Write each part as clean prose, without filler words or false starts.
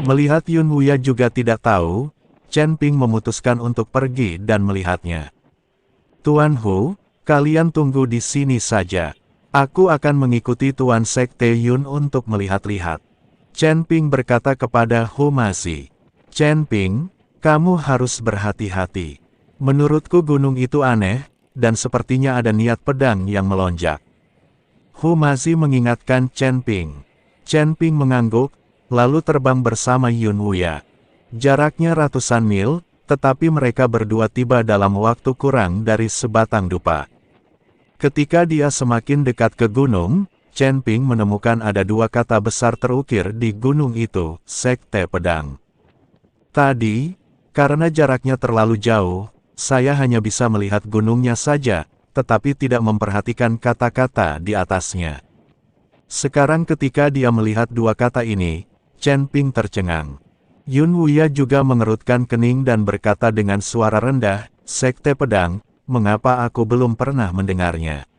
Melihat Yun Wuya juga tidak tahu, Chen Ping memutuskan untuk pergi dan melihatnya. Tuan Hu, kalian tunggu di sini saja. Aku akan mengikuti Tuan Sekte Yun untuk melihat-lihat. Chen Ping berkata kepada Hu Mazi. Chen Ping, kamu harus berhati-hati. Menurutku gunung itu aneh, dan sepertinya ada niat pedang yang melonjak. Hu Mazi mengingatkan Chen Ping. Chen Ping mengangguk, lalu terbang bersama Yun Wuya. Jaraknya ratusan mil, tetapi mereka berdua tiba dalam waktu kurang dari sebatang dupa. Ketika dia semakin dekat ke gunung, Chen Ping menemukan ada dua kata besar terukir di gunung itu, Sekte Pedang. Tadi, karena jaraknya terlalu jauh, saya hanya bisa melihat gunungnya saja, tetapi tidak memperhatikan kata-kata di atasnya. Sekarang ketika dia melihat dua kata ini, Chen Ping tercengang. Yun Wuya juga mengerutkan kening dan berkata dengan suara rendah, Sekte Pedang, mengapa aku belum pernah mendengarnya?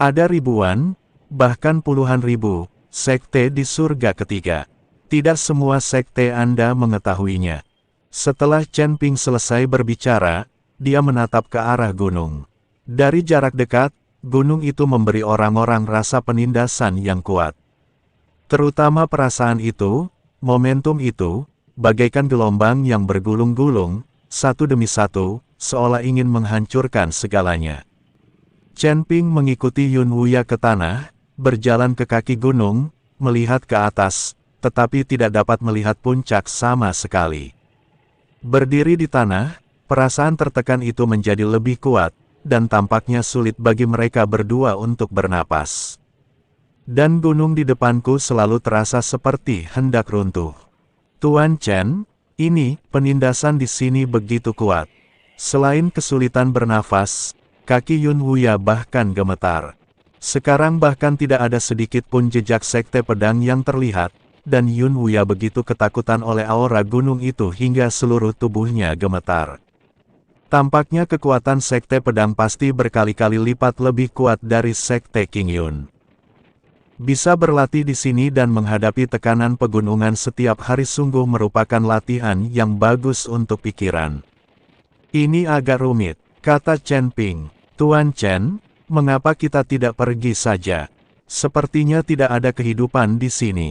Ada ribuan, bahkan puluhan ribu, sekte di surga ketiga. Tidak semua sekte Anda mengetahuinya. Setelah Chen Ping selesai berbicara, dia menatap ke arah gunung. Dari jarak dekat, gunung itu memberi orang-orang rasa penindasan yang kuat. Terutama perasaan itu, momentum itu, bagaikan gelombang yang bergulung-gulung, satu demi satu, seolah ingin menghancurkan segalanya. Chen Ping mengikuti Yun Wuya ke tanah, berjalan ke kaki gunung, melihat ke atas, tetapi tidak dapat melihat puncak sama sekali. Berdiri di tanah, perasaan tertekan itu menjadi lebih kuat, dan tampaknya sulit bagi mereka berdua untuk bernapas. Dan gunung di depanku selalu terasa seperti hendak runtuh. Tuan Chen, ini, penindasan di sini begitu kuat. Selain kesulitan bernafas, kaki Yun Wuya bahkan gemetar. Sekarang bahkan tidak ada sedikit pun jejak sekte pedang yang terlihat, dan Yun Wuya begitu ketakutan oleh aura gunung itu hingga seluruh tubuhnya gemetar. Tampaknya kekuatan sekte pedang pasti berkali-kali lipat lebih kuat dari sekte King Yun. Bisa berlatih di sini dan menghadapi tekanan pegunungan setiap hari sungguh merupakan latihan yang bagus untuk pikiran. Ini agak rumit, kata Chen Ping. Tuan Chen, mengapa kita tidak pergi saja? Sepertinya tidak ada kehidupan di sini.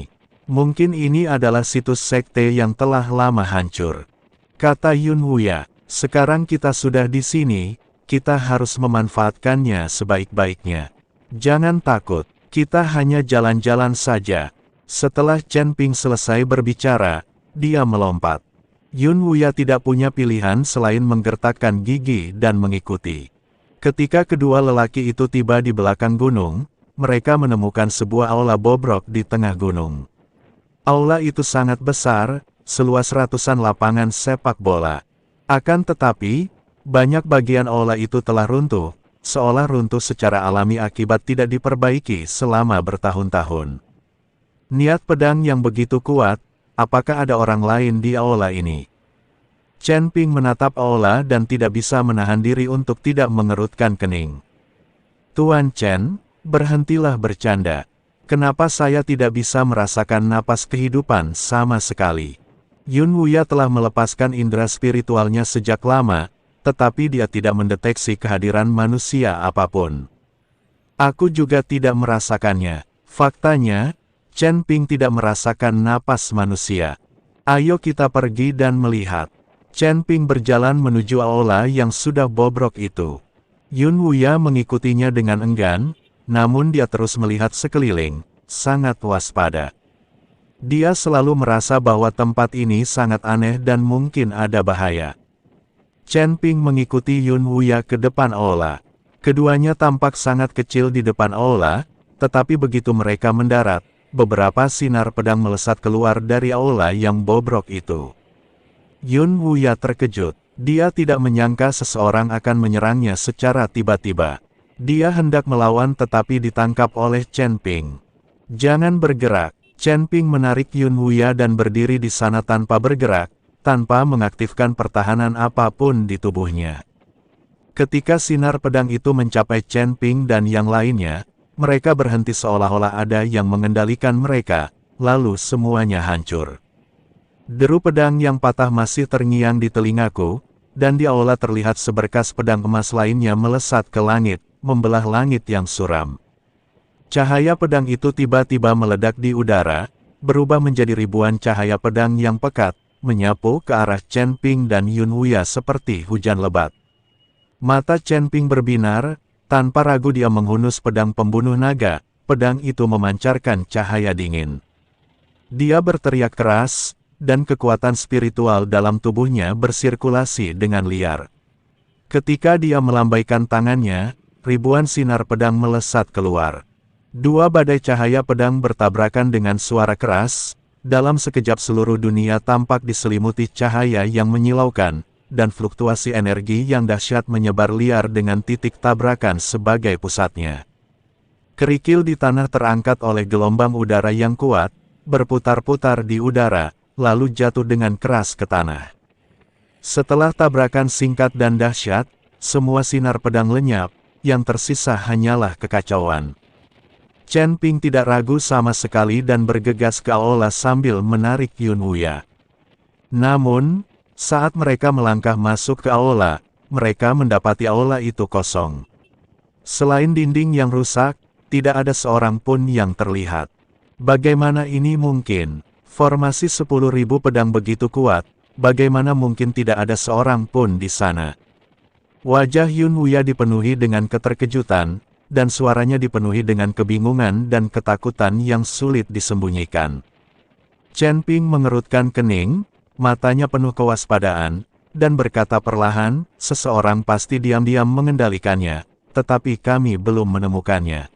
Mungkin ini adalah situs sekte yang telah lama hancur. Kata Yun Wuya, sekarang kita sudah di sini, kita harus memanfaatkannya sebaik-baiknya. Jangan takut. Kita hanya jalan-jalan saja. Setelah Chen Ping selesai berbicara, dia melompat. Yun Wuya tidak punya pilihan selain menggertakkan gigi dan mengikuti. Ketika kedua lelaki itu tiba di belakang gunung, mereka menemukan sebuah aula bobrok di tengah gunung. Aula itu sangat besar, seluas ratusan lapangan sepak bola. Akan tetapi, banyak bagian aula itu telah runtuh, seolah runtuh secara alami akibat tidak diperbaiki selama bertahun-tahun. Niat pedang yang begitu kuat, apakah ada orang lain di aula ini? Chen Ping menatap aula dan tidak bisa menahan diri untuk tidak mengerutkan kening. Tuan Chen, berhentilah bercanda. Kenapa saya tidak bisa merasakan napas kehidupan sama sekali? Yun Wuya telah melepaskan indera spiritualnya sejak lama, tetapi dia tidak mendeteksi kehadiran manusia apapun. Aku juga tidak merasakannya. Faktanya, Chen Ping tidak merasakan napas manusia. Ayo kita pergi dan melihat. Chen Ping berjalan menuju aula yang sudah bobrok itu. Yun Wuya mengikutinya dengan enggan, namun dia terus melihat sekeliling, sangat waspada. Dia selalu merasa bahwa tempat ini sangat aneh dan mungkin ada bahaya. Chen Ping mengikuti Yun Wuya ke depan aula. Keduanya tampak sangat kecil di depan aula, tetapi begitu mereka mendarat, beberapa sinar pedang melesat keluar dari aula yang bobrok itu. Yun Wuya terkejut. Dia tidak menyangka seseorang akan menyerangnya secara tiba-tiba. Dia hendak melawan tetapi ditangkap oleh Chen Ping. Jangan bergerak. Chen Ping menarik Yun Wuya dan berdiri di sana tanpa bergerak, tanpa mengaktifkan pertahanan apapun di tubuhnya. Ketika sinar pedang itu mencapai Chen Ping dan yang lainnya, mereka berhenti seolah-olah ada yang mengendalikan mereka, lalu semuanya hancur. Deru pedang yang patah masih terngiang di telingaku, dan di aula terlihat seberkas pedang emas lainnya melesat ke langit, membelah langit yang suram. Cahaya pedang itu tiba-tiba meledak di udara, berubah menjadi ribuan cahaya pedang yang pekat, menyapu ke arah Chen Ping dan Yun Wuya seperti hujan lebat. Mata Chen Ping berbinar, tanpa ragu dia menghunus pedang pembunuh naga, pedang itu memancarkan cahaya dingin. Dia berteriak keras, dan kekuatan spiritual dalam tubuhnya bersirkulasi dengan liar. Ketika dia melambaikan tangannya, ribuan sinar pedang melesat keluar. Dua badai cahaya pedang bertabrakan dengan suara keras, dalam sekejap seluruh dunia tampak diselimuti cahaya yang menyilaukan, dan fluktuasi energi yang dahsyat menyebar liar dengan titik tabrakan sebagai pusatnya. Kerikil di tanah terangkat oleh gelombang udara yang kuat, berputar-putar di udara, lalu jatuh dengan keras ke tanah. Setelah tabrakan singkat dan dahsyat, semua sinar pedang lenyap, yang tersisa hanyalah kekacauan. Chen Ping tidak ragu sama sekali dan bergegas ke aula sambil menarik Yun Wuya. Namun, saat mereka melangkah masuk ke aula, mereka mendapati aula itu kosong. Selain dinding yang rusak, tidak ada seorang pun yang terlihat. Bagaimana ini mungkin? Formasi 10.000 pedang begitu kuat, bagaimana mungkin tidak ada seorang pun di sana? Wajah Yun Wuya dipenuhi dengan keterkejutan, dan suaranya dipenuhi dengan kebingungan dan ketakutan yang sulit disembunyikan. Chen Ping mengerutkan kening, matanya penuh kewaspadaan, dan berkata perlahan, seseorang pasti diam-diam mengendalikannya, tetapi kami belum menemukannya.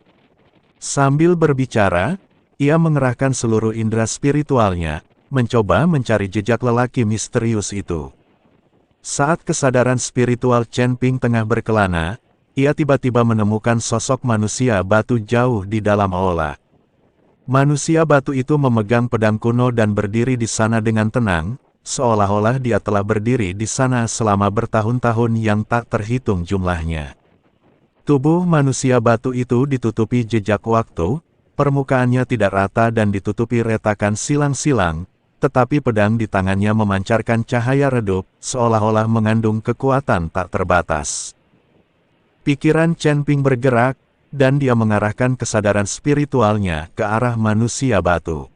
Sambil berbicara, ia mengerahkan seluruh indera spiritualnya, mencoba mencari jejak lelaki misterius itu. Saat kesadaran spiritual Chen Ping tengah berkelana, ia tiba-tiba menemukan sosok manusia batu jauh di dalam aula. Manusia batu itu memegang pedang kuno dan berdiri di sana dengan tenang, seolah-olah dia telah berdiri di sana selama bertahun-tahun yang tak terhitung jumlahnya. Tubuh manusia batu itu ditutupi jejak waktu, permukaannya tidak rata dan ditutupi retakan silang-silang, tetapi pedang di tangannya memancarkan cahaya redup, seolah-olah mengandung kekuatan tak terbatas. Pikiran Chen Ping bergerak, dan dia mengarahkan kesadaran spiritualnya ke arah manusia batu.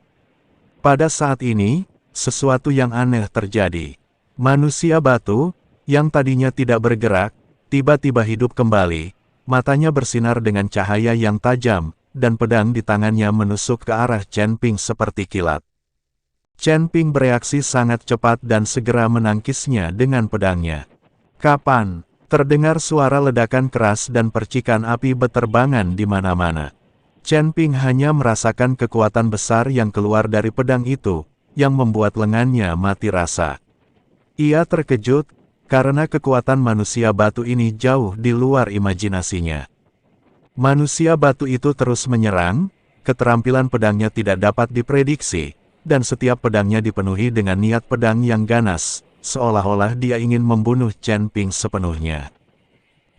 Pada saat ini, sesuatu yang aneh terjadi. Manusia batu, yang tadinya tidak bergerak, tiba-tiba hidup kembali, matanya bersinar dengan cahaya yang tajam, dan pedang di tangannya menusuk ke arah Chen Ping seperti kilat. Chen Ping bereaksi sangat cepat dan segera menangkisnya dengan pedangnya. Kapan? Terdengar suara ledakan keras dan percikan api beterbangan di mana-mana. Chen Ping hanya merasakan kekuatan besar yang keluar dari pedang itu, yang membuat lengannya mati rasa. Ia terkejut, karena kekuatan manusia batu ini jauh di luar imajinasinya. Manusia batu itu terus menyerang, keterampilan pedangnya tidak dapat diprediksi, dan setiap pedangnya dipenuhi dengan niat pedang yang ganas, seolah-olah dia ingin membunuh Chen Ping sepenuhnya.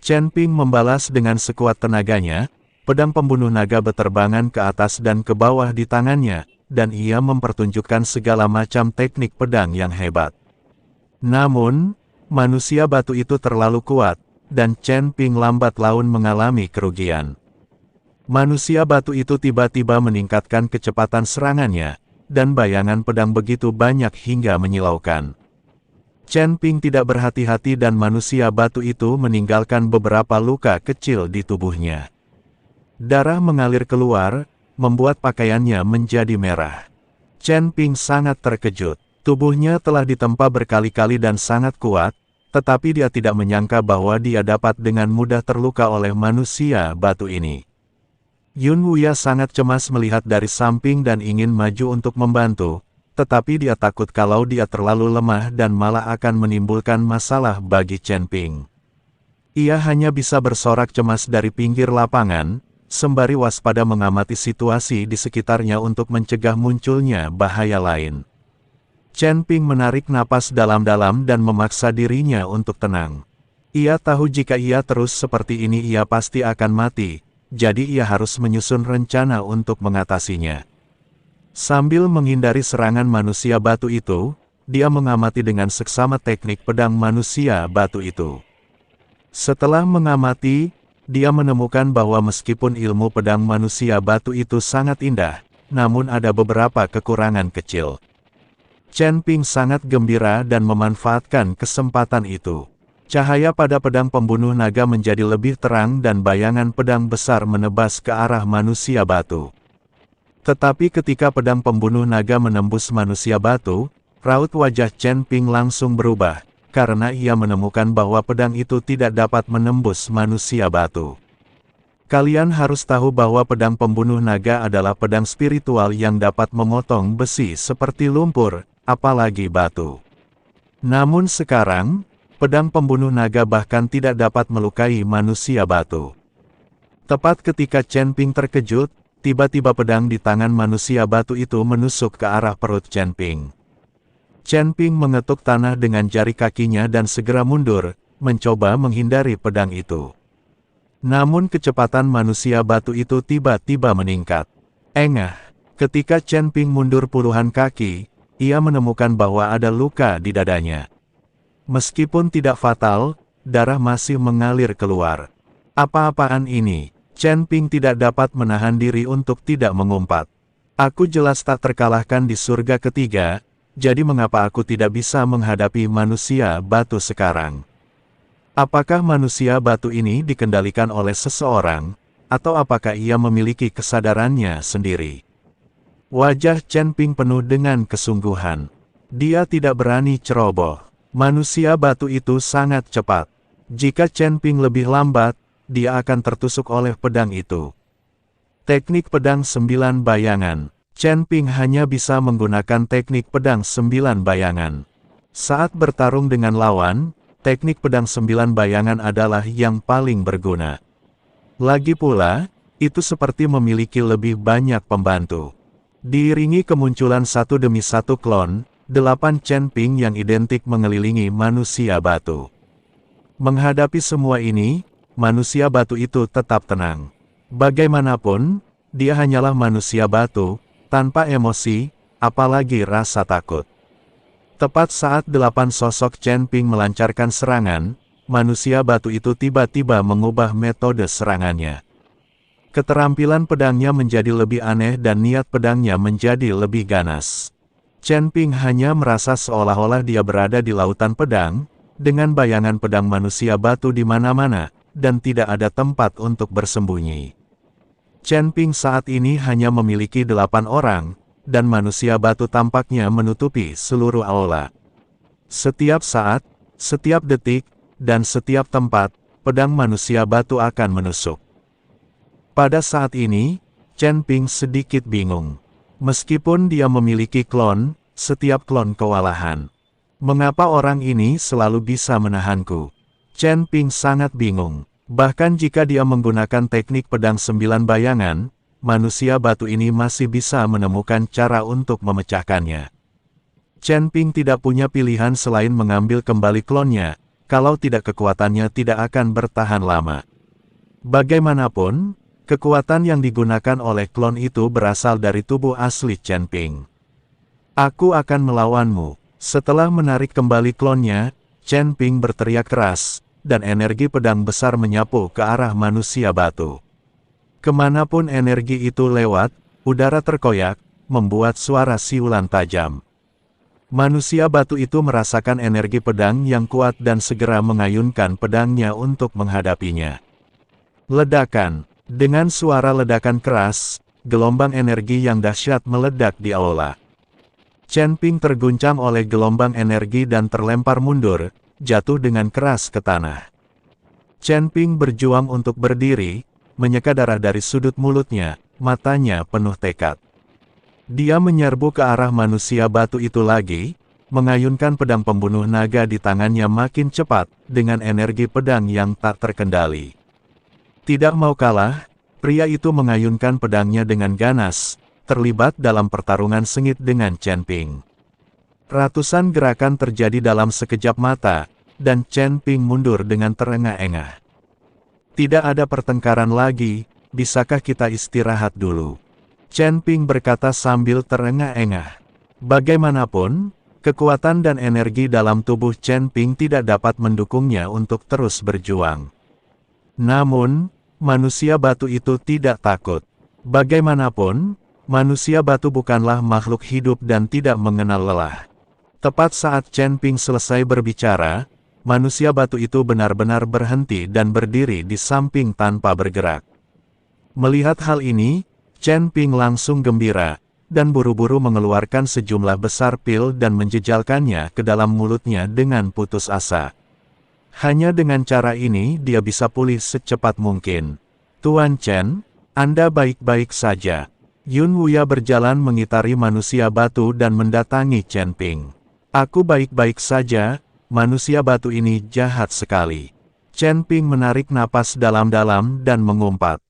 Chen Ping membalas dengan sekuat tenaganya, pedang pembunuh naga beterbangan ke atas dan ke bawah di tangannya, dan ia mempertunjukkan segala macam teknik pedang yang hebat. Namun, manusia batu itu terlalu kuat, dan Chen Ping lambat laun mengalami kerugian. Manusia batu itu tiba-tiba meningkatkan kecepatan serangannya, dan bayangan pedang begitu banyak hingga menyilaukan. Chen Ping tidak berhati-hati dan manusia batu itu meninggalkan beberapa luka kecil di tubuhnya. Darah mengalir keluar, membuat pakaiannya menjadi merah. Chen Ping sangat terkejut. Tubuhnya telah ditempa berkali-kali dan sangat kuat, tetapi dia tidak menyangka bahwa dia dapat dengan mudah terluka oleh manusia batu ini. Yun Wuya sangat cemas melihat dari samping dan ingin maju untuk membantu, tetapi dia takut kalau dia terlalu lemah dan malah akan menimbulkan masalah bagi Chen Ping. Ia hanya bisa bersorak cemas dari pinggir lapangan, sembari waspada mengamati situasi di sekitarnya untuk mencegah munculnya bahaya lain. Chen Ping menarik napas dalam-dalam dan memaksa dirinya untuk tenang. Ia tahu jika ia terus seperti ini ia pasti akan mati, jadi ia harus menyusun rencana untuk mengatasinya. Sambil menghindari serangan manusia batu itu, dia mengamati dengan seksama teknik pedang manusia batu itu. Setelah mengamati, dia menemukan bahwa meskipun ilmu pedang manusia batu itu sangat indah, namun ada beberapa kekurangan kecil. Chen Ping sangat gembira dan memanfaatkan kesempatan itu. Cahaya pada pedang pembunuh naga menjadi lebih terang dan bayangan pedang besar menebas ke arah manusia batu. Tetapi ketika pedang pembunuh naga menembus manusia batu, raut wajah Chen Ping langsung berubah, karena ia menemukan bahwa pedang itu tidak dapat menembus manusia batu. Kalian harus tahu bahwa pedang pembunuh naga adalah pedang spiritual yang dapat memotong besi seperti lumpur, apalagi batu. Namun sekarang, pedang pembunuh naga bahkan tidak dapat melukai manusia batu. Tepat ketika Chen Ping terkejut, tiba-tiba pedang di tangan manusia batu itu menusuk ke arah perut Chen Ping. Chen Ping mengetuk tanah dengan jari kakinya dan segera mundur, mencoba menghindari pedang itu. Namun kecepatan manusia batu itu tiba-tiba meningkat. Engah, ketika Chen Ping mundur puluhan kaki, ia menemukan bahwa ada luka di dadanya. Meskipun tidak fatal, darah masih mengalir keluar. Apa-apaan ini? Chen Ping tidak dapat menahan diri untuk tidak mengumpat. Aku jelas tak terkalahkan di surga ketiga, jadi mengapa aku tidak bisa menghadapi manusia batu sekarang? Apakah manusia batu ini dikendalikan oleh seseorang, atau apakah ia memiliki kesadarannya sendiri? Wajah Chen Ping penuh dengan kesungguhan. Dia tidak berani ceroboh. Manusia batu itu sangat cepat. Jika Chen Ping lebih lambat, dia akan tertusuk oleh pedang itu. Teknik pedang 9 bayangan. Chen Ping hanya bisa menggunakan teknik pedang 9 bayangan. Saat bertarung dengan lawan, teknik pedang 9 bayangan adalah yang paling berguna. Lagi pula, itu seperti memiliki lebih banyak pembantu. Diiringi kemunculan satu demi satu klon, 8 Chen Ping yang identik mengelilingi manusia batu. Menghadapi semua ini, manusia batu itu tetap tenang. Bagaimanapun, dia hanyalah manusia batu, tanpa emosi, apalagi rasa takut. Tepat saat 8 sosok Chen Ping melancarkan serangan, manusia batu itu tiba-tiba mengubah metode serangannya. Keterampilan pedangnya menjadi lebih aneh dan niat pedangnya menjadi lebih ganas. Chen Ping hanya merasa seolah-olah dia berada di lautan pedang, dengan bayangan pedang manusia batu di mana-mana, dan tidak ada tempat untuk bersembunyi. Chen Ping saat ini hanya memiliki 8 orang, dan manusia batu tampaknya menutupi seluruh aula. Setiap saat, setiap detik, dan setiap tempat, pedang manusia batu akan menusuk. Pada saat ini, Chen Ping sedikit bingung. Meskipun dia memiliki klon, setiap klon kewalahan. Mengapa orang ini selalu bisa menahanku? Chen Ping sangat bingung. Bahkan jika dia menggunakan teknik pedang 9 bayangan, manusia batu ini masih bisa menemukan cara untuk memecahkannya. Chen Ping tidak punya pilihan selain mengambil kembali klonnya, kalau tidak kekuatannya tidak akan bertahan lama. Bagaimanapun, kekuatan yang digunakan oleh klon itu berasal dari tubuh asli Chen Ping. Aku akan melawanmu. Setelah menarik kembali klonnya, Chen Ping berteriak keras, dan energi pedang besar menyapu ke arah manusia batu. Kemanapun energi itu lewat, udara terkoyak, membuat suara siulan tajam. Manusia batu itu merasakan energi pedang yang kuat dan segera mengayunkan pedangnya untuk menghadapinya. Ledakan. Dengan suara ledakan keras, gelombang energi yang dahsyat meledak di aula. Chen Ping terguncang oleh gelombang energi dan terlempar mundur, jatuh dengan keras ke tanah. Chen Ping berjuang untuk berdiri, menyeka darah dari sudut mulutnya, matanya penuh tekad. Dia menyerbu ke arah manusia batu itu lagi, mengayunkan pedang pembunuh naga di tangannya makin cepat, dengan energi pedang yang tak terkendali. Tidak mau kalah, pria itu mengayunkan pedangnya dengan ganas, terlibat dalam pertarungan sengit dengan Chen Ping. Ratusan gerakan terjadi dalam sekejap mata, dan Chen Ping mundur dengan terengah-engah. Tidak ada pertengkaran lagi, bisakah kita istirahat dulu? Chen Ping berkata sambil terengah-engah. Bagaimanapun, Kekuatan dan energi dalam tubuh Chen Ping tidak dapat mendukungnya untuk terus berjuang. Namun, manusia batu itu tidak takut. Bagaimanapun, manusia batu bukanlah makhluk hidup dan tidak mengenal lelah. Tepat saat Chen Ping selesai berbicara, manusia batu itu benar-benar berhenti dan berdiri di samping tanpa bergerak. Melihat hal ini, Chen Ping langsung gembira, dan buru-buru mengeluarkan sejumlah besar pil dan menjejalkannya ke dalam mulutnya dengan putus asa. Hanya dengan cara ini dia bisa pulih secepat mungkin. Tuan Chen, Anda baik-baik saja. Yun Wuya berjalan mengitari manusia batu dan mendatangi Chen Ping. Aku baik-baik saja, manusia batu ini jahat sekali. Chen Ping menarik napas dalam-dalam dan mengumpat.